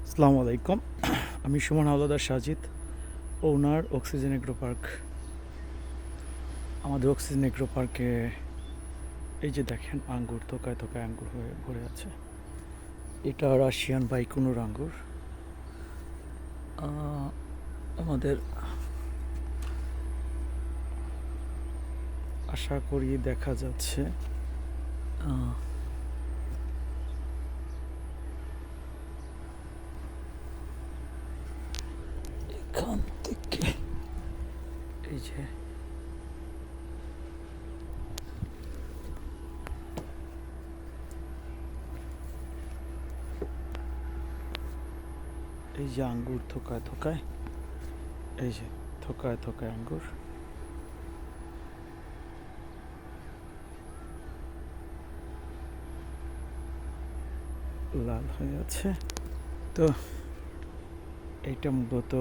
আসসালামু আলাইকুম। আমি সুমন হাওলাদার সাজিদ, ওনার অক্সিজেন এগ্রো পার্ক। আমাদের অক্সিজেন এগ্রো পার্কে এই যে দেখেন আঙ্গুর, থোকায় থোকায় আঙ্গুর হয়ে ভরে আছে। এটা রাশিয়ান বাইকুনুর আঙ্গুর। আমাদের আশা করি দেখা যাচ্ছে এখান থেকে এই যে আঙ্গুর থোকায় থোকায়, এই যে থোকায় থোকায় আঙ্গুর। লাল হয়ে আছে। তো এইটা মূলত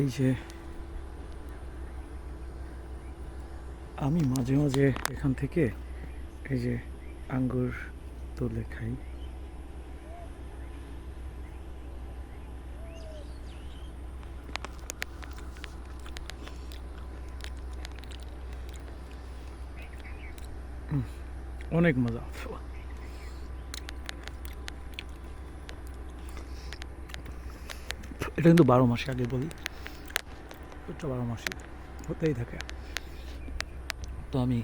এই যে আমি মাঝে মাঝে এখান থেকে এই যে আঙ্গুর তুলে খাই। অনেক মজা। এটা কিন্তু 12 মাসে, আগে বলি, এটা 12 মাসে হতেই থাকে। তো আমি